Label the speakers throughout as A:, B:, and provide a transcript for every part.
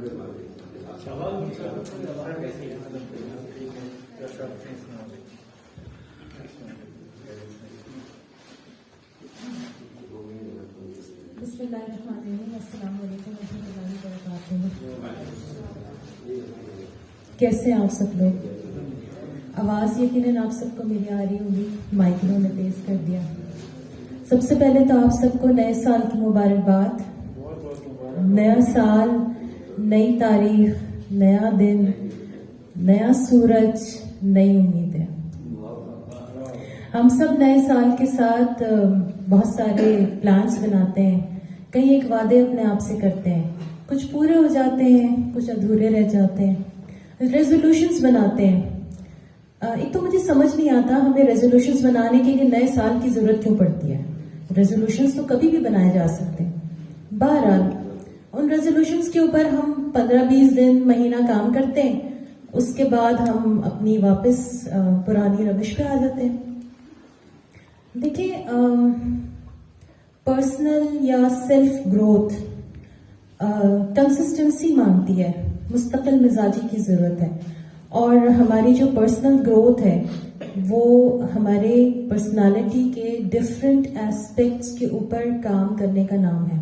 A: بسم اللہ الرحمن الرحیم. السلام علیکم ورحمۃ اللہ وبرکاتہ. کیسے ہیں آپ سب لوگ؟ آواز یقیناً آپ سب کو میری آ رہی ہوگی، مائک انہوں نے تیز کر دیا. سب سے پہلے تو آپ سب کو نئے سال کی مبارکباد. نیا سال، نئی تاریخ، نیا دن، نیا سورج، نئی امیدیں. ہم سب نئے سال کے ساتھ بہت سارے پلانس بناتے ہیں، کئی ایک وعدے اپنے آپ سے کرتے ہیں، کچھ پورے ہو جاتے ہیں، کچھ ادھورے رہ جاتے ہیں. ریزولوشنز بناتے ہیں. ایک تو مجھے سمجھ نہیں آتا ہمیں ریزولوشنز بنانے کے لیے نئے سال کی ضرورت کیوں پڑتی ہے. ریزولوشنز تو کبھی بھی بنائے جا سکتے ہیں. بہرحال ان ریزولوشنز کے اوپر ہم 15-20 دن، مہینہ کام کرتے ہیں، اس کے بعد ہم اپنی واپس پرانی روش پہ آ جاتے ہیں. دیکھیں، پرسنل یا سیلف گروتھ کنسسٹنسی مانگتی ہے، مستقل مزاجی کی ضرورت ہے. اور ہماری جو پرسنل گروتھ ہے وہ ہمارے پرسنالٹی کے ڈفرینٹ ایسپیکٹس کے اوپر کام کرنے کا نام ہے.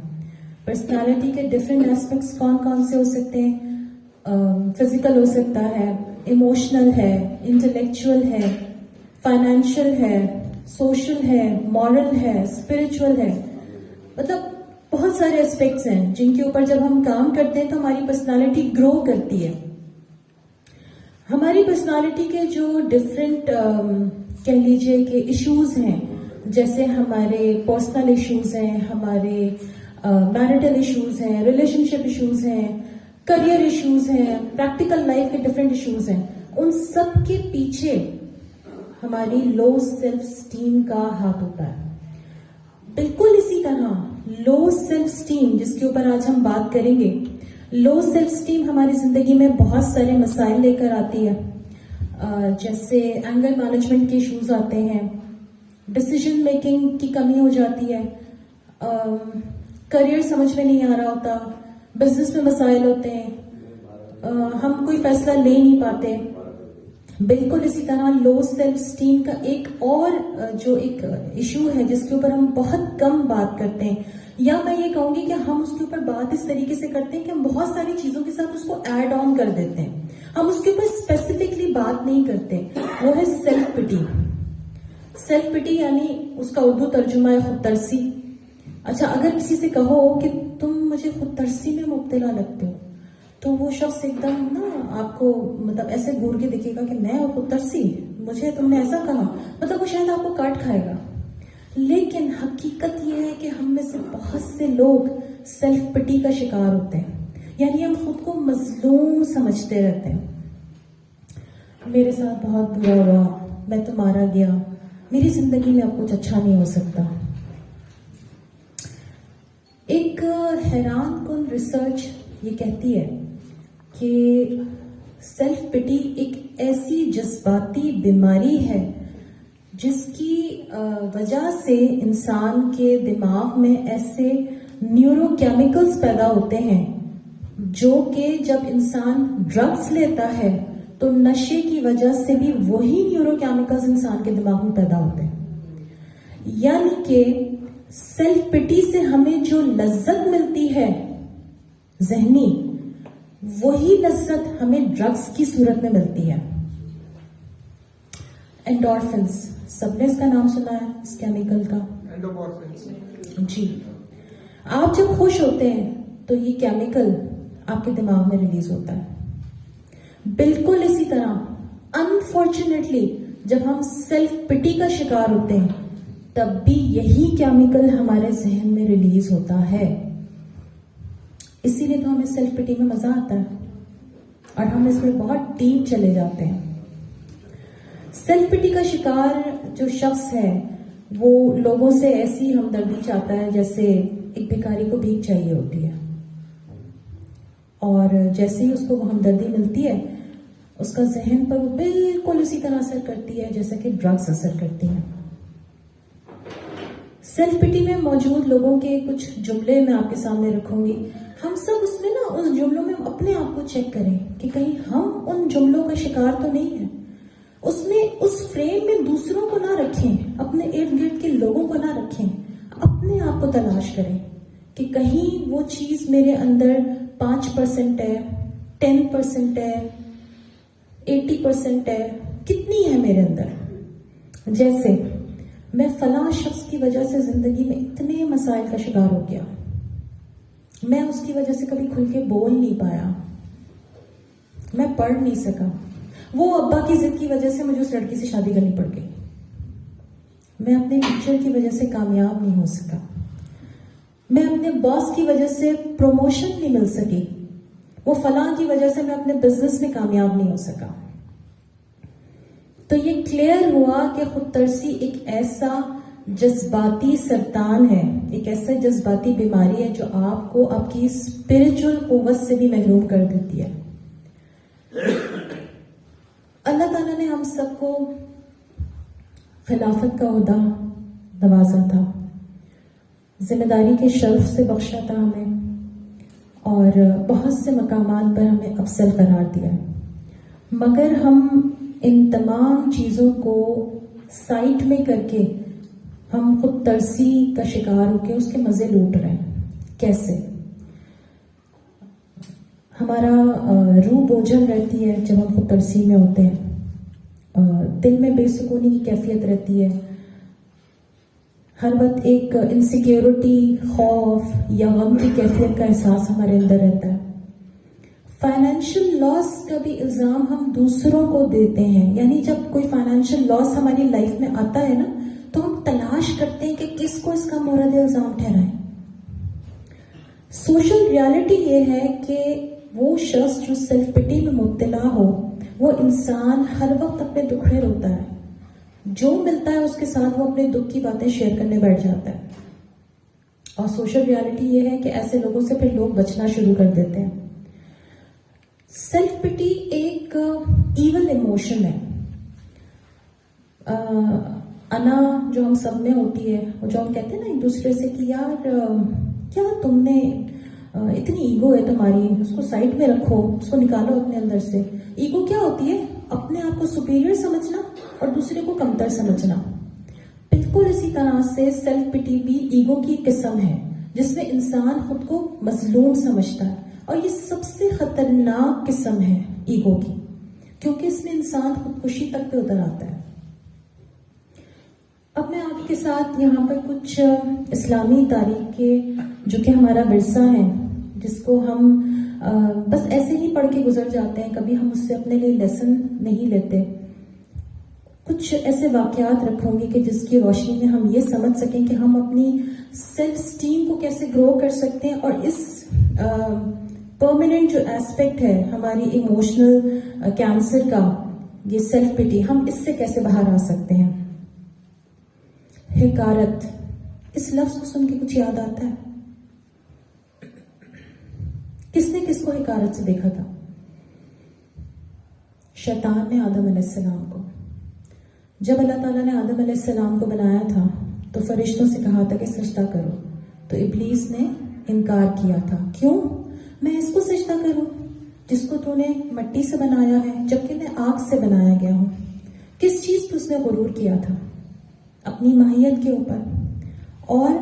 A: پرسنالٹی کے ڈفرینٹ ایسپیکٹس کون کون سے ہو سکتے ہیں؟ فزیکل ہو سکتا ہے، ایموشنل ہے، انٹلیکچوئل ہے، فائنینشیل ہے، سوشل ہے، مورل ہے، اسپرچل ہے. مطلب بہت سارے ایسپیکٹس ہیں جن کے اوپر جب ہم کام کرتے ہیں تو ہماری پرسنالٹی گرو کرتی ہے. ہماری پرسنالٹی کے جو ڈفرینٹ کہہ لیجیے کہ ایشوز ہیں، جیسے ہمارے پرسنل ایشوز ہیں، ہمارے میرٹل ایشوز ہیں، ریلیشن شپ ایشوز ہیں، کریئر ایشوز ہیں، پریکٹیکل لائف کے ڈفرینٹ ایشوز ہیں. ان سب کے پیچھے ہماری لو سیلف اسٹیم کا ہاتھ ہوتا ہے. بالکل اسی طرح لو سیلف اسٹیم، جس کے اوپر آج ہم بات کریں گے، لو سیلف اسٹیم ہماری زندگی میں بہت سارے مسائل لے کر آتی ہے. جیسے اینگر مینجمنٹ کے ایشوز آتے ہیں، ڈسیزن میکنگ کی کمی ہو جاتی ہے، کریئر سمجھ میں نہیں آ رہا ہوتا، بزنس میں مسائل ہوتے ہیں، ہم کوئی فیصلہ لے نہیں پاتے. بالکل اسی طرح لو سیلف اسٹیم کا ایک اور جو ایک ایشو ہے جس کے اوپر ہم بہت کم بات کرتے ہیں، یا میں یہ کہوں گی کہ ہم اس کے اوپر بات اس طریقے سے کرتے ہیں کہ ہم بہت ساری چیزوں کے ساتھ اس کو ایڈ آن کر دیتے ہیں، ہم اس کے اوپر اسپیسیفکلی بات نہیں کرتے. وہ ہے سیلف پٹی. سیلف پٹی یعنی اس کا اردو ترجمہ ہے خود ترسی. اچھا، اگر کسی سے کہو کہ تم مجھے خود ترسی میں مبتلا لگتے ہو تو وہ شخص ایک دم آپ کو مطلب ایسے گور کے دیکھے گا کہ میں خود ترسی، مجھے تم نے ایسا کہا، مطلب وہ شاید آپ کو کاٹ کھائے گا. لیکن حقیقت یہ ہے کہ ہم میں سے بہت سے لوگ سیلف پٹی کا شکار ہوتے ہیں، یعنی ہم خود کو مظلوم سمجھتے رہتے ہیں. میرے ساتھ بہت برا ہوا، میں تو مارا گیا، میری زندگی میں اب کچھ اچھا نہیں ہو سکتا. ایک حیران کن ریسرچ یہ کہتی ہے کہ سیلف پٹی ایک ایسی جذباتی بیماری ہے جس کی وجہ سے انسان کے دماغ میں ایسے نیورو کیمیکلز پیدا ہوتے ہیں جو کہ جب انسان ڈرگز لیتا ہے تو نشے کی وجہ سے بھی وہی نیورو کیمیکلز انسان کے دماغ میں پیدا ہوتے ہیں. یعنی کہ سیلف پٹی سے ہمیں جو لذت ملتی ہے ذہنی، وہی لذت ہمیں ڈرگز کی صورت میں ملتی ہے. اینڈورفنس، سب نے اس کا نام سنا ہے، اس کیمیکل کا. جی، آپ جب خوش ہوتے ہیں تو یہ کیمیکل آپ کے دماغ میں ریلیز ہوتا ہے. بالکل اسی طرح انفارچونیٹلی جب ہم سیلف پٹی کا شکار ہوتے ہیں تب بھی یہی کیمیکل ہمارے ذہن میں ریلیز ہوتا ہے. اسی لیے تو ہمیں سیلف پٹی میں مزہ آتا ہے اور ہم اس میں بہت ڈیپ چلے جاتے ہیں. سیلف پٹی کا شکار جو شخص ہے وہ لوگوں سے ایسی ہمدردی چاہتا ہے جیسے ایک بھکاری کو بھیک چاہیے ہوتی ہے، اور جیسے ہی اس کو وہ ہمدردی ملتی ہے اس کا ذہن پر وہ بالکل اسی طرح اثر کرتی ہے جیسا کہ ڈرگز اثر کرتی ہیں. سیلف پٹی میں موجود لوگوں کے کچھ جملے میں آپ کے سامنے رکھوں گی. ہم سب اس میں نا اس جملوں میں اپنے آپ کو چیک کریں کہ کہیں ہم ان جملوں کا شکار تو نہیں ہے. اس میں اس فریم میں دوسروں کو نہ رکھیں, اپنے ارد گرد کے لوگوں کو نہ رکھیں, اپنے آپ کو تلاش کریں کہ کہیں وہ چیز میرے اندر 5% ہے, 10% ہے, 80% ہے, کتنی ہے میرے اندر. جیسے میں فلاں شخص کی وجہ سے زندگی میں اتنے مسائل کا شکار ہو گیا, میں اس کی وجہ سے کبھی کھل کے بول نہیں پایا, میں پڑھ نہیں سکا, وہ ابا کی ضد کی وجہ سے مجھے اس لڑکی سے شادی کرنی پڑ گئی, میں اپنے ٹیچر کی وجہ سے کامیاب نہیں ہو سکا, میں اپنے باس کی وجہ سے پروموشن نہیں مل سکی, وہ فلاں کی وجہ سے میں اپنے بزنس میں کامیاب نہیں ہو سکا. تو یہ کلیئر ہوا کہ خود ترسی ایک ایسا جذباتی سرطان ہے, ایک ایسا جذباتی بیماری ہے جو آپ کو آپ کی اسپرچل قوت سے بھی محروم کر دیتی ہے. اللہ تعالیٰ نے ہم سب کو خلافت کا عہدہ نوازا تھا, ذمہ داری کے شرف سے بخشا تھا ہمیں, اور بہت سے مقامات پر ہمیں افضل قرار دیا ہے. مگر ہم ان تمام چیزوں کو سائٹ میں کر کے ہم خود ترسی کا شکار ہو کے اس کے مزے لوٹ رہے ہیں. کیسے؟ ہمارا روح بوجھل رہتی ہے جب ہم خود ترسی میں ہوتے ہیں, دل میں بے سکونی کی کیفیت رہتی ہے, ہر وقت ایک انسیکیورٹی, خوف یا غم کی کیفیت کا احساس ہمارے اندر رہتا ہے. فائنینشیل لاس کا بھی الزام ہم دوسروں کو دیتے ہیں, یعنی جب کوئی فائنینشیل لاس ہماری لائف میں آتا ہے نا تو ہم تلاش کرتے ہیں کہ کس کو اس کا مورد الزام ٹھہرائیں. سوشل ریالٹی یہ ہے کہ وہ شخص جو سیلف پٹی میں مبتلا ہو وہ انسان ہر وقت اپنے دکھڑے روتا ہے, جو ملتا ہے اس کے ساتھ وہ اپنے دکھ کی باتیں شیئر کرنے بیٹھ جاتا ہے. اور سوشل ریالٹی یہ ہے کہ ایسے لوگوں سے پھر لوگ بچنا شروع کر دیتے ہیں. سیلف پٹی ایک ایول ایموشن ہے. انا جو ہم سب میں ہوتی ہے, جو ہم کہتے ہیں نا ایک دوسرے سے کہ یار کیا تم نے اتنی ایگو ہے تمہاری, اس کو سائڈ میں رکھو, اس کو نکالو اپنے اندر سے. ایگو کیا ہوتی ہے؟ اپنے آپ کو سپیریئر سمجھنا اور دوسرے کو کمتر سمجھنا. بالکل اسی طرح سے سیلف پٹی بھی ایگو کی قسم ہے جس میں انسان خود کو مظلوم سمجھتا ہے, اور یہ سب سے خطرناک قسم ہے ایگو کی, کیونکہ اس میں انسان خودکشی تک پہ اتر آتا ہے. اب میں آپ کے ساتھ یہاں پر کچھ اسلامی تاریخ کے جو کہ ہمارا ورثہ ہے, جس کو ہم بس ایسے ہی پڑھ کے گزر جاتے ہیں, کبھی ہم اس سے اپنے لیے لیسن نہیں لیتے, کچھ ایسے واقعات رکھوں گی کہ جس کی روشنی میں ہم یہ سمجھ سکیں کہ ہم اپنی سیلف اسٹیم کو کیسے گرو کر سکتے ہیں, اور اس پرماننٹ جو ایسپیکٹ ہے ہماری ایموشنل کینسر کا, یہ سیلف پٹی, ہم اس سے کیسے باہر آ سکتے ہیں. حقارت, اس لفظ کو سن کے کچھ یاد آتا ہے؟ کس نے کس کو حقارت سے دیکھا تھا؟ شیطان نے آدم علیہ السلام کو. جب اللہ تعالیٰ نے آدم علیہ السلام کو بنایا تھا تو فرشتوں سے کہا تھا کہ سجدہ کرو, تو ابلیس نے انکار کیا تھا. کیوں؟ میں اس کو سجدہ کروں جس کو تو نے مٹی سے بنایا ہے, جبکہ میں آگ سے بنایا گیا ہوں. کس چیز پہ اس نے غرور کیا تھا؟ اپنی ماہیت کے اوپر. اور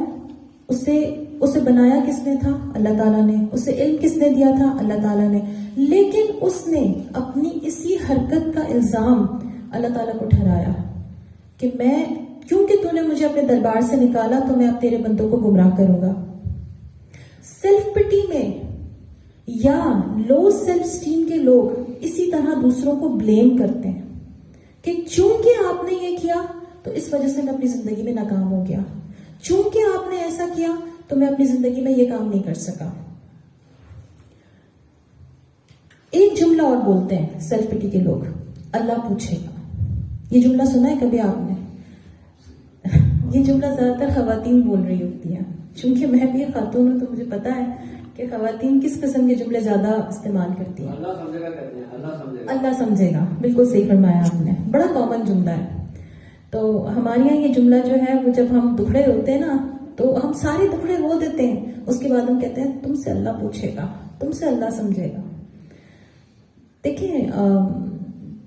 A: اسے بنایا کس نے تھا؟ اللہ تعالیٰ نے. اسے علم کس نے دیا تھا؟ اللہ تعالیٰ نے. لیکن اس نے اپنی اسی حرکت کا الزام اللہ تعالیٰ کو ٹھہرایا کہ میں, کیونکہ تو نے مجھے اپنے دربار سے نکالا تو میں اب تیرے بندوں کو گمراہ کروں گا. سیلف پٹی میں یا لو سیلف اسٹیم کے لوگ اسی طرح دوسروں کو بلیم کرتے ہیں کہ چونکہ آپ نے یہ کیا تو اس وجہ سے میں اپنی زندگی میں ناکام ہو گیا, چونکہ آپ نے ایسا کیا تو میں اپنی زندگی میں یہ کام نہیں کر سکا. ایک جملہ اور بولتے ہیں سیلف پٹی کے لوگ, اللہ پوچھے گا. یہ جملہ سنا ہے کبھی آپ نے؟ یہ جملہ زیادہ تر خواتین بول رہی ہوتی ہیں. چونکہ میں بھی خاتون ہوں تو مجھے پتا ہے کہ خواتین کس قسم کے جملے زیادہ استعمال کرتی ہیں.
B: اللہ سمجھے گا کہتے ہیں,
A: اللہ سمجھے گا, بالکل صحیح فرمایا آپ نے, بڑا کامن جملہ ہے. تو ہمارے یہاں یہ جملہ جو ہے وہ جب ہم دکھڑے ہوتے ہیں نا تو ہم سارے ٹکڑے وہ دیتے ہیں، اس کے بعد ہم کہتے ہیں تم سے اللہ پوچھے گا، تم سے اللہ سمجھے گا. دیکھیں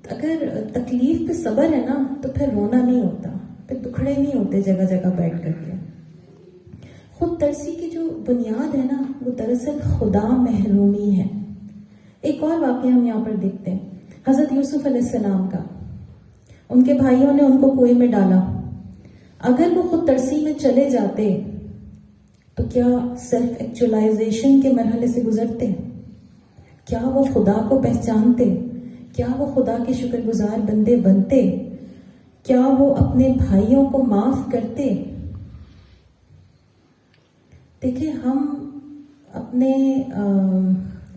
A: اگر تکلیف پہ صبر ہے نا تو پھر رونا نہیں ہوتا، پھر دکھڑے نہیں ہوتے جگہ جگہ بیٹھ کر کے. خود ترسی کی جو بنیاد ہے نا وہ دراصل خدا محرومی ہے. ایک اور واقعہ ہم یہاں پر دیکھتے ہیں حضرت یوسف علیہ السلام کا. ان کے بھائیوں نے ان کو کنویں میں ڈالا. اگر وہ خود ترسی میں چلے جاتے تو کیا سیلف ایکچولائزیشن کے مرحلے سے گزرتے؟ کیا وہ خدا کو پہچانتے؟ کیا وہ خدا کے شکر گزار بندے بنتے؟ کیا وہ اپنے بھائیوں کو معاف کرتے؟ دیکھیں ہم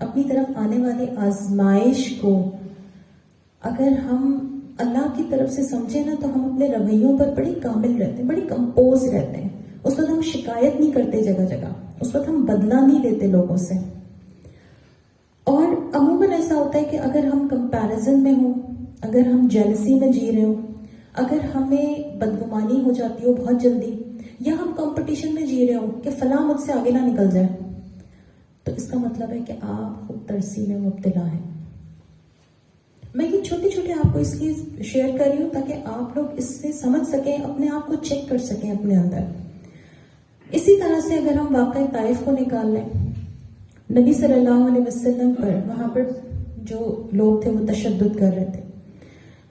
A: اپنی طرف آنے والی آزمائش کو اگر ہم اللہ کی طرف سے سمجھیں نا تو ہم اپنے رویوں پر بڑی کامل رہتے ہیں، بڑی کمپوز رہتے ہیں. اس وقت ہم شکایت نہیں کرتے جگہ جگہ، اس وقت ہم بدلہ نہیں لیتے لوگوں سے. اور عموماً ایسا ہوتا ہے کہ اگر ہم کمپیریزن میں ہوں، اگر ہم جیلسی میں جی رہے ہوں، اگر ہمیں بدگمانی ہو جاتی ہو بہت جلدی، یا ہم کمپٹیشن میں جی رہے ہوں کہ فلاں مجھ سے آگے نہ نکل جائے، تو اس کا مطلب ہے کہ آپ خود ترسی میں مبتلا ہیں. میں یہ چھوٹے چھوٹے آپ کو اس لیے شیئر کر رہی ہوں تاکہ آپ لوگ اس سے سمجھ سکیں، اپنے آپ کو چیک کر سکیں اپنے اندر. اسی طرح سے اگر ہم واقعہ طائف کو نکال لیں، نبی صلی اللہ علیہ وسلم پر وہاں پر جو لوگ تھے وہ تشدد کر رہے تھے.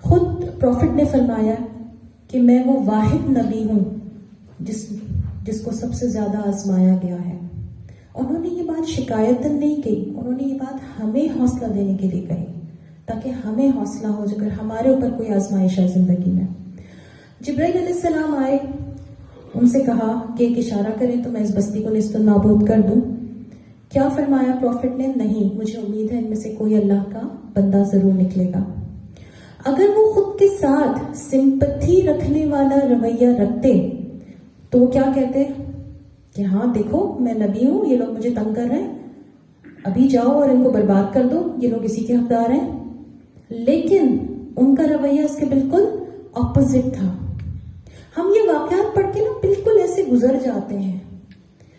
A: خود پروفٹ نے فرمایا کہ میں وہ واحد نبی ہوں جس کو سب سے زیادہ آزمایا گیا ہے. انہوں نے یہ بات شکایتاً نہیں کہی، انہوں نے یہ بات ہمیں حوصلہ دینے کے لیے کہی تاکہ ہمیں حوصلہ ہو اگر ہمارے اوپر کوئی آزمائش ہے زندگی میں. جبرائیل علیہ السلام آئے، ان سے کہا کہ ایک اشارہ کریں تو میں اس بستی کو نیست و نابود کر دوں. کیا فرمایا پروفٹ نے؟ نہیں، مجھے امید ہے ان میں سے کوئی اللہ کا بندہ ضرور نکلے گا. اگر وہ خود کے ساتھ سمپتھی رکھنے والا رویہ رکھتے تو وہ کیا کہتے کہ ہاں دیکھو میں نبی ہوں، یہ لوگ مجھے تنگ کر رہے ہیں، ابھی جاؤ اور ان کو برباد کر دو، یہ لوگ اسی کے حقدار ہیں. لیکن ان کا رویہ اس کے بالکل اپوزٹ تھا. ہم یہ واقعات پڑھ کے نا بالکل ایسے گزر جاتے ہیں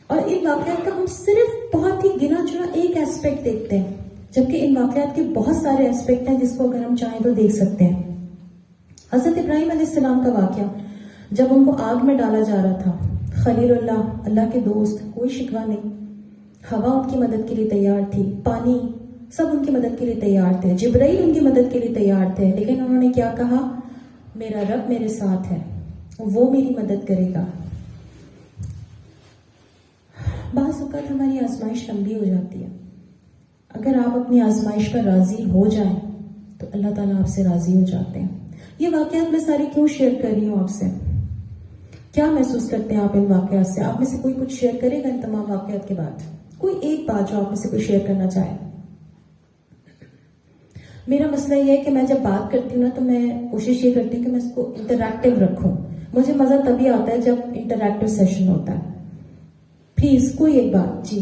A: اور ان واقعات کا ہم صرف بہت ہی گنا چنا ایک ایسپیکٹ دیکھتے ہیں، جبکہ ان واقعات کے بہت سارے ایسپیکٹ ہیں جس کو اگر ہم چاہیں تو دیکھ سکتے ہیں. حضرت ابراہیم علیہ السلام کا واقعہ، جب ان کو آگ میں ڈالا جا رہا تھا، خلیل اللہ کے دوست، کوئی شکوہ نہیں، ہوا ان کی مدد کے لیے تیار تھی، پانی سب ان کی مدد کے لیے تیار تھے، جبرائیل ان کی مدد کے لیے تیار تھے، لیکن انہوں نے کیا کہا؟ میرا رب میرے ساتھ ہے، وہ میری مدد کرے گا. بعض اوقات ہماری آزمائش لمبی ہو جاتی ہے. اگر آپ اپنی آزمائش پر راضی ہو جائیں تو اللہ تعالیٰ آپ سے راضی ہو جاتے ہیں. یہ واقعات میں ساری کیوں شیئر کر رہی ہوں آپ سے؟ کیا محسوس کرتے ہیں آپ ان واقعات سے؟ آپ میں سے کوئی کچھ شیئر کرے گا ان تمام واقعات کے بعد؟ کوئی ایک بات جو آپ میں سے کوئی شیئر کرنا چاہے. میرا مسئلہ یہ ہے کہ میں جب بات کرتی ہوں نا تو میں کوشش یہ کرتی ہوں کہ میں اس کو انٹریکٹیو رکھوں. مجھے مزہ تبھی آتا ہے جب انٹریکٹیو سیشن ہوتا ہے. پلیز کوئی ایک بات. جی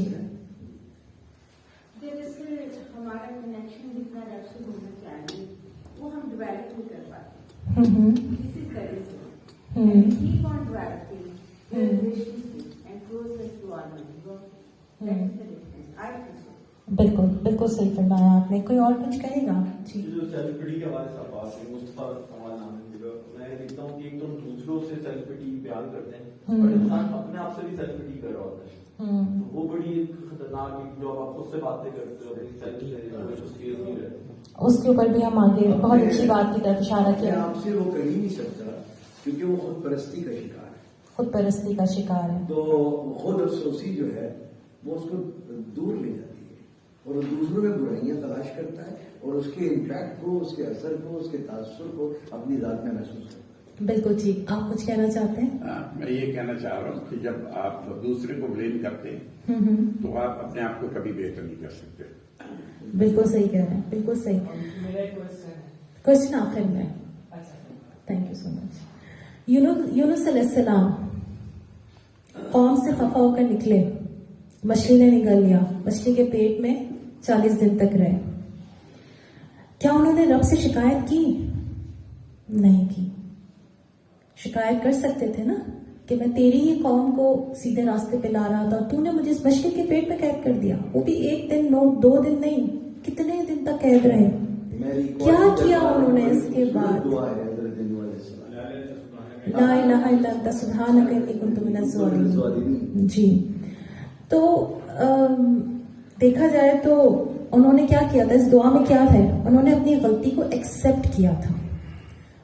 C: ہمارا کنیکشن جتنا رب سے ہونا چاہیے وہ ہم ڈیولپ نہیں کر پاتے. اسی طرح سے keep on developing relationship and closeness to our neighbor. That is the difference. I think so.
A: بالکل بالکل صحیح فرمایا آپ نے. کوئی اور کچھ کہے گا؟ جی
D: جو سیلف پٹی کے حوالے سے آپ بات کریں، مصطفیٰ ہمارا نام ہے، میں دیکھتا ہوں کہ ایک تو دوسروں سے سیلف پٹی بیان کرتے ہیں اور انسان اپنے آپ سے بھی سیلف پٹی کر رہا ہوتا ہے. وہ بڑی ایک خطرناک، جو آپ خود سے باتیں کرتے ہو اپنی سیلف سے نہیں رہتے، اس
A: کے اوپر بھی ہم آگے بہت اچھی بات کی طرف اشارہ کیا.
E: آپ سے وہ کر ہی نہیں سکتا کیونکہ وہ خود پرستی کا شکار ہے.
A: خود پرستی کا شکار ہے.
E: تو خود افسوسی جو ہے وہ اس کو دور لے جاتی ہے اور وہ دوسروں میں برائیاں تلاش کرتا ہے اور اس کے امپیکٹ کو، اس کے اثر کو، اس کے تاثر کو اپنی ذات میں محسوس کرتا ہے.
A: بالکل. جی آپ کچھ کہنا چاہتے ہیں؟
F: میں یہ کہنا چاہ رہا ہوں کہ جب آپ دوسرے کو بلیم کرتے ہیں تو آپ اپنے آپ کو کبھی بہتر نہیں کر سکتے.
A: بالکل صحیح کہہ رہے ہیں، بالکل صحیح.
B: میرا ایک
A: کوشچن آخر میں. تھینک یو سو مچ. یونس علیہ السلام قوم سے خفا ہو کر نکلے، مچھلی نے نگل لیا، مچھلی کے پیٹ میں 40 دن تک رہے. کیا انہوں نے رب سے شکایت کی؟ نہیں کی. شکایت کر سکتے تھے نا کہ میں تیری ہی قوم کو سیدھے راستے پہ لا رہا تھا، تو نے مجھے اس مشکل کے پیٹ میں قید کر دیا، وہ بھی 1 دن 2 دن نہیں، کتنے دن تک قید رہے. کیا کیا انہوں نے اس کے بعد؟ لا الہ الا انت سبحانک انی کنت من الظالمین. جی تو دیکھا جائے تو انہوں نے کیا کیا تھا، اس دعا میں کیا تھا، انہوں نے اپنی غلطی کو ایکسیپٹ کیا تھا.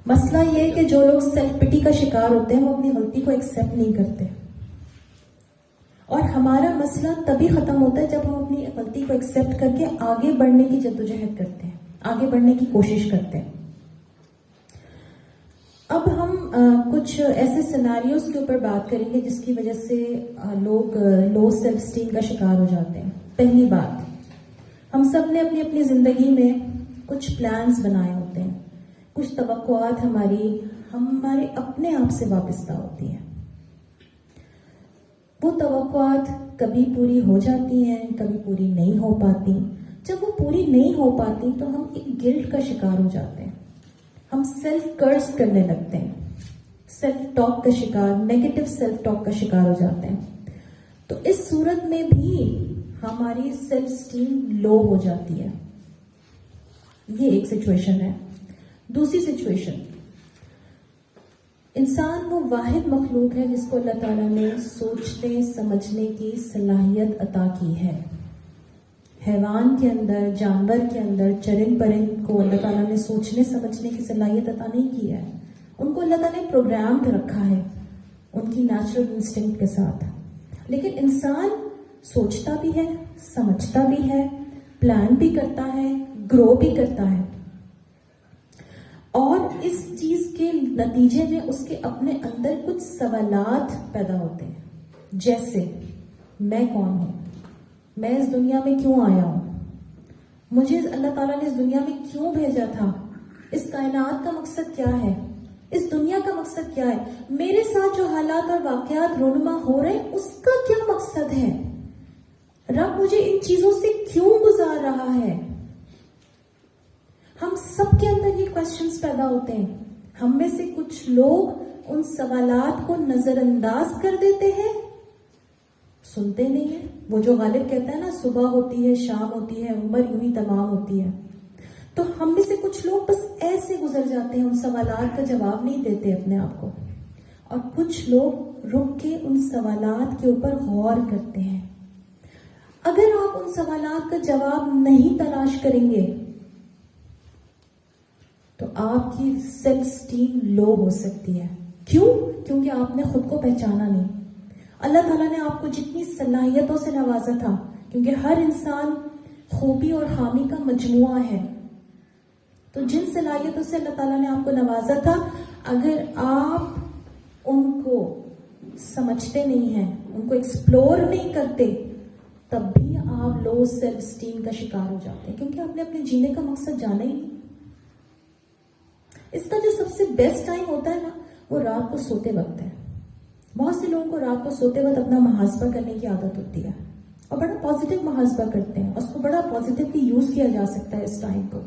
A: مسئلہ یہ ہے کہ جو لوگ سیلف پٹی کا شکار ہوتے ہیں وہ اپنی غلطی کو ایکسیپٹ نہیں کرتے، اور ہمارا مسئلہ تبھی ختم ہوتا ہے جب ہم اپنی غلطی کو ایکسیپٹ کر کے آگے بڑھنے کی جدوجہد کرتے ہیں، آگے بڑھنے کی کوشش کرتے ہیں. اب ہم کچھ ایسے سیناریوز کے اوپر بات کریں گے جس کی وجہ سے لوگ لو سیلف اسٹیم کا شکار ہو جاتے ہیں. پہلی بات، ہم سب نے اپنی اپنی زندگی میں کچھ پلانز بنائے ہوتے ہیں، کچھ توقعات ہمارے اپنے آپ سے وابستہ ہوتی ہیں. وہ توقعات کبھی پوری ہو جاتی ہیں، کبھی پوری نہیں ہو پاتی. جب وہ پوری نہیں ہو پاتی تو ہم ایک گلٹ کا شکار ہو جاتے ہیں، ہم سیلف کرس کرنے لگتے ہیں، سیلف ٹاک کا شکار، نیگیٹو سیلف ٹاک کا شکار ہو جاتے ہیں. تو اس صورت میں بھی ہماری سیلف اسٹیم لو ہو جاتی ہے. یہ ایک سچویشن ہے. دوسری سچویشن، انسان وہ واحد مخلوق ہے جس کو اللہ تعالیٰ نے سوچنے سمجھنے کی صلاحیت عطا کی ہے. حیوان کے اندر، جانور کے اندر، چرند پرند کو اللہ تعالیٰ نے سوچنے سمجھنے کی صلاحیت عطا نہیں کی ہے. ان کو اللہ تعالیٰ نے پروگرام پہ رکھا ہے ان کی نیچرل انسٹنکٹ کے ساتھ. لیکن انسان سوچتا بھی ہے، سمجھتا بھی ہے، پلان بھی کرتا ہے، گرو بھی کرتا ہے، اور اس چیز کے نتیجے میں اس کے اپنے اندر کچھ سوالات پیدا ہوتے ہیں، جیسے میں کون ہوں، میں اس دنیا میں کیوں آیا ہوں، مجھے اللہ تعالیٰ نے اس دنیا میں کیوں بھیجا تھا، اس کائنات کا مقصد کیا ہے، اس دنیا کا مقصد کیا ہے، میرے ساتھ جو حالات اور واقعات رونما ہو رہے ہیں اس کا کیا مقصد ہے، رب مجھے ان چیزوں سے کیوں گزار رہا ہے. ہم سب کے اندر یہ کوشچنز پیدا ہوتے ہیں. ہم میں سے کچھ لوگ ان سوالات کو نظر انداز کر دیتے ہیں، سنتے نہیں ہیں. وہ جو غالب کہتا ہے نا، صبح ہوتی ہے شام ہوتی ہے عمر یوں ہی تمام ہوتی ہے. تو ہم میں سے کچھ لوگ بس ایسے گزر جاتے ہیں، ان سوالات کا جواب نہیں دیتے اپنے آپ کو، اور کچھ لوگ رک کے ان سوالات کے اوپر غور کرتے ہیں. اگر آپ ان سوالات کا جواب نہیں تلاش کریں گے تو آپ کی سیلف اسٹیم لو ہو سکتی ہے. کیوں؟ کیونکہ آپ نے خود کو پہچانا نہیں. اللہ تعالیٰ نے آپ کو جتنی صلاحیتوں سے نوازا تھا، کیونکہ ہر انسان خوبی اور خامی کا مجموعہ ہے، تو جن صلاحیتوں سے اللہ تعالیٰ نے آپ کو نوازا تھا، اگر آپ ان کو سمجھتے نہیں ہیں، ان کو ایکسپلور نہیں کرتے، تب بھی آپ لو سیلف اسٹیم کا شکار ہو جاتے ہیں، کیونکہ آپ نے اپنے جینے کا مقصد جانا ہی نہیں. اس کا جو سب سے بیسٹ ٹائم ہوتا ہے نا، وہ رات کو سوتے وقت ہے. بہت سے لوگوں کو رات کو سوتے وقت اپنا محاسبہ کرنے کی عادت ہوتی ہے، اور بڑا پازیٹیو محاسبہ کرتے ہیں، اس کو بڑا پازیٹیولی یوز کیا جا سکتا ہے. اس ٹائم کو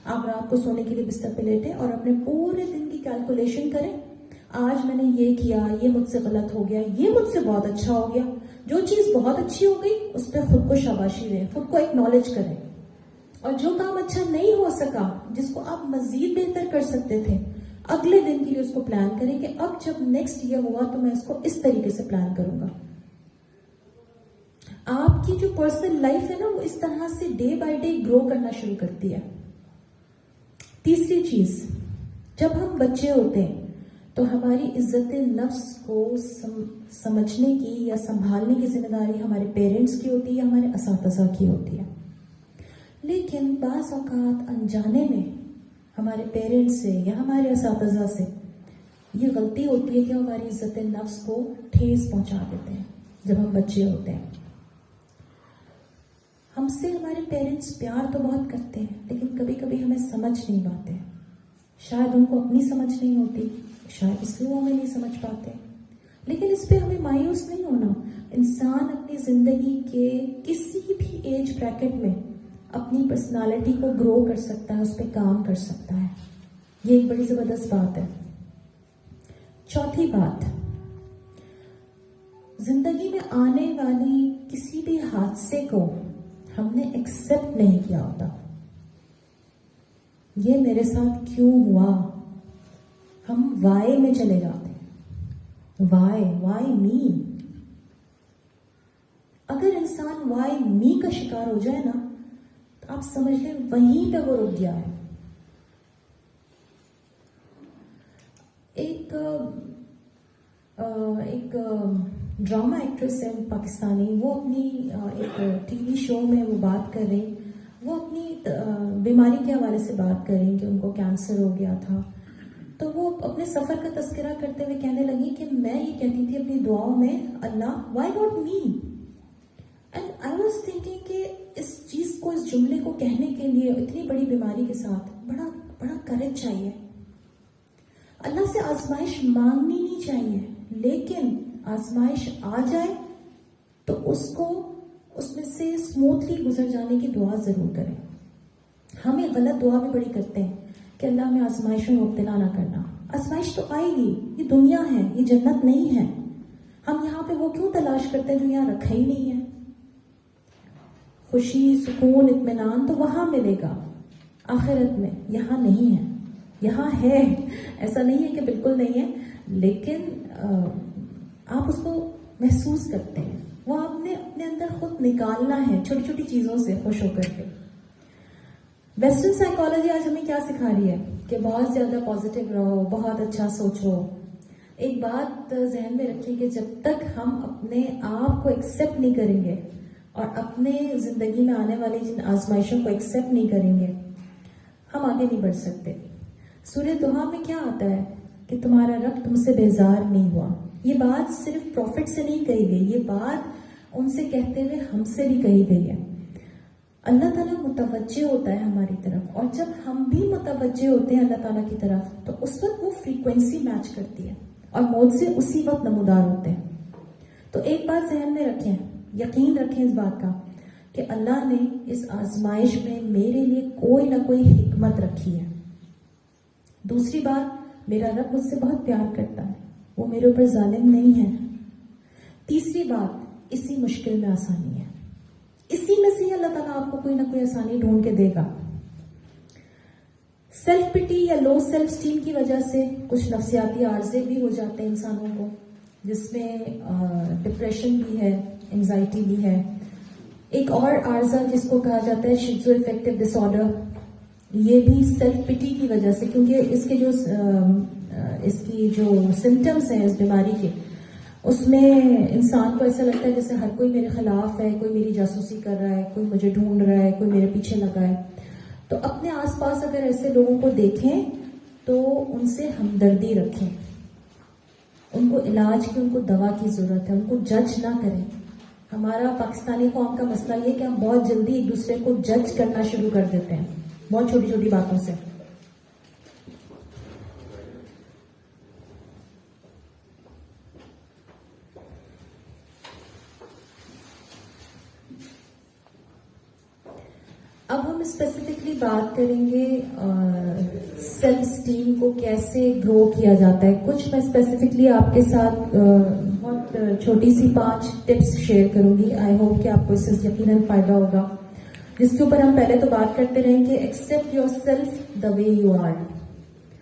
A: آپ رات کو سونے کے لیے بستر پہ لیٹیں اور اپنے پورے دن کی کیلکولیشن کریں. آج میں نے یہ کیا، یہ مجھ سے غلط ہو گیا، یہ مجھ سے بہت اچھا ہو گیا. جو چیز بہت اچھی ہو گئی اس پہ خود کو شاباشی دیں، خود کو ایکنالج کریں. اور جو کام اچھا نہیں ہو سکا، جس کو آپ مزید بہتر کر سکتے تھے، اگلے دن کے لیے اس کو پلان کریں کہ اب جب نیکسٹ یہ ہوا تو میں اس کو اس طریقے سے پلان کروں گا. آپ کی جو پرسنل لائف ہے نا، وہ اس طرح سے ڈے بائی ڈے گرو کرنا شروع کرتی ہے. تیسری چیز، جب ہم بچے ہوتے ہیں تو ہماری عزت نفس کو سمجھنے کی یا سنبھالنے کی ذمہ داری ہمارے پیرنٹس کی ہوتی ہے یا ہمارے اساتذہ کی ہوتی ہے. لیکن بعض اوقات انجانے میں ہمارے پیرنٹس سے یا ہمارے اساتذہ سے یہ غلطی ہوتی ہے کہ ہماری عزت نفس کو ٹھیس پہنچا دیتے ہیں. جب ہم بچے ہوتے ہیں، ہم سے ہمارے پیرنٹس پیار تو بہت کرتے ہیں، لیکن کبھی کبھی ہمیں سمجھ نہیں پاتے. شاید ان کو اپنی سمجھ نہیں ہوتی، شاید اس لیے وہ ہمیں نہیں سمجھ پاتے. لیکن اس پہ ہمیں مایوس نہیں ہونا. انسان اپنی زندگی کے کسی بھی ایج بریکٹ میں اپنی پرسنالٹی کو گرو کر سکتا ہے، اس پہ کام کر سکتا ہے. یہ ایک بڑی زبردست بات ہے. چوتھی بات، زندگی میں آنے والی کسی بھی حادثے کو ہم نے ایکسپٹ نہیں کیا ہوتا. یہ میرے ساتھ کیوں ہوا؟ ہم وائی میں چلے جاتے ہیں. وائی می. اگر انسان وائی می کا شکار ہو جائے نا تو آپ سمجھ لیں وہیں پہ وہ رک گیا ہے. ایک ڈرامہ ایکٹریس ہے پاکستانی، وہ اپنی ایک ٹی وی شو میں وہ بات کر رہی، وہ اپنی بیماری کے حوالے سے بات کر رہی کہ ان کو کینسر ہو گیا تھا. تو وہ اپنے سفر کا تذکرہ کرتے ہوئے کہنے لگی کہ میں یہ کہتی تھی اپنی دعاؤں میں، Allah why not me. And I was thinking کہ اس چیز کو، اس جملے کو کہنے کے لیے اتنی بڑی بیماری کے ساتھ بڑا کرج چاہیے. اللہ سے آزمائش مانگنی نہیں چاہیے، لیکن آزمائش آ جائے تو اس میں سے اسموتھلی گزر جانے کی دعا ضرور کریں. ہمیں غلط دعا بھی بڑی کرتے ہیں کہ اللہ ہمیں آزمائش میں مبتلا نہ کرنا. آزمائش تو آئے گی، یہ دنیا ہے، یہ جنت نہیں ہے. ہم یہاں پہ وہ کیوں تلاش کرتے ہیں جو یہاں رکھا ہی نہیں ہے؟ خوشی، سکون، اطمینان تو وہاں ملے گا آخرت میں، یہاں نہیں ہے. یہاں ہے، ایسا نہیں ہے کہ بالکل نہیں ہے، لیکن آپ اس کو محسوس کرتے ہیں. وہ آپ نے اپنے اندر خود نکالنا ہے چھوٹی چھوٹی چیزوں سے خوش ہو کر کے. ویسٹرن سائیکالوجی آج ہمیں کیا سکھا رہی ہے کہ بہت زیادہ پازیٹیو رہو، بہت اچھا سوچو. ایک بات ذہن میں رکھیں کہ جب تک ہم اپنے آپ کو ایکسیپٹ نہیں کریں گے اور اپنے زندگی میں آنے والی جن آزمائشوں کو ایکسیپٹ نہیں کریں گے، ہم آگے نہیں بڑھ سکتے. سورہ دہا میں کیا آتا ہے کہ تمہارا رب تم سے بیزار نہیں ہوا. یہ بات صرف پروفٹ سے نہیں کہی گئی، یہ بات ان سے کہتے ہوئے ہم سے بھی کہی گئی ہے. اللہ تعالیٰ متوجہ ہوتا ہے ہماری طرف، اور جب ہم بھی متوجہ ہوتے ہیں اللہ تعالیٰ کی طرف تو اس وقت وہ فریکوینسی میچ کرتی ہے اور موجزے اسی وقت نمودار ہوتے ہیں. تو ایک بات ذہن میں رکھیں، یقین رکھیں اس بات کا کہ اللہ نے اس آزمائش میں میرے لیے کوئی نہ کوئی حکمت رکھی ہے. دوسری بات، میرا رب مجھ سے بہت پیار کرتا ہے، وہ میرے اوپر ظالم نہیں ہے. تیسری بات، اسی مشکل میں آسانی ہے، اسی میں سے اللہ تعالیٰ آپ کو کوئی نہ کوئی آسانی ڈھونڈ کے دے گا. سیلف پٹی یا لو سیلف اسٹیم کی وجہ سے کچھ نفسیاتی عارضے بھی ہو جاتے ہیں انسانوں کو، جس میں ڈپریشن بھی ہے، انزائٹی بھی ہے. ایک اور عارضہ جس کو کہا جاتا ہے شیزو افیکٹو ڈس آرڈر، یہ بھی سیلف پٹی کی وجہ سے، کیونکہ اس کی جو سمٹمز ہیں اس بیماری کے، اس میں انسان کو ایسا لگتا ہے جیسے ہر کوئی میرے خلاف ہے، کوئی میری جاسوسی کر رہا ہے، کوئی مجھے ڈھونڈ رہا ہے، کوئی میرے پیچھے لگا ہے. تو اپنے آس پاس اگر ایسے لوگوں کو دیکھیں تو ان سے ہمدردی رکھیں، ان کو علاج کی، ان کو دوا کی ضرورت ہے، ان کو جج نہ کریں. ہمارا پاکستانی قوم کا مسئلہ یہ کہ ہم بہت جلدی ایک دوسرے کو جج کرنا شروع کر دیتے ہیں بہت چھوٹی چھوٹی باتوں سے. اب ہم اسپیسیفکلی بات کریں گے سیلف اسٹیم کو کیسے گرو کیا جاتا ہے. کچھ میں اسپیسیفکلی آپ کے ساتھ بہت چھوٹی سی 5 ٹپس شیئر کروں گی. آئی ہوپ کہ آپ کو اس سے یقیناً فائدہ ہوگا، جس کے اوپر ہم پہلے تو بات کرتے رہیں کہ accept yourself the way you are.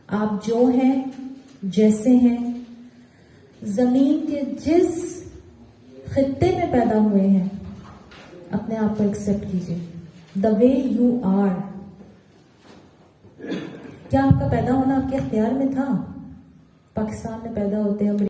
A: آپ جو ہیں، جیسے ہیں، زمین کے جس خطے میں پیدا ہوئے ہیں، اپنے آپ کو ایکسپٹ کیجیے. دا وے یو آر. کیا آپ کا پیدا ہونا آپ کے اختیار میں تھا؟ پاکستان میں پیدا ہوتے ہیں،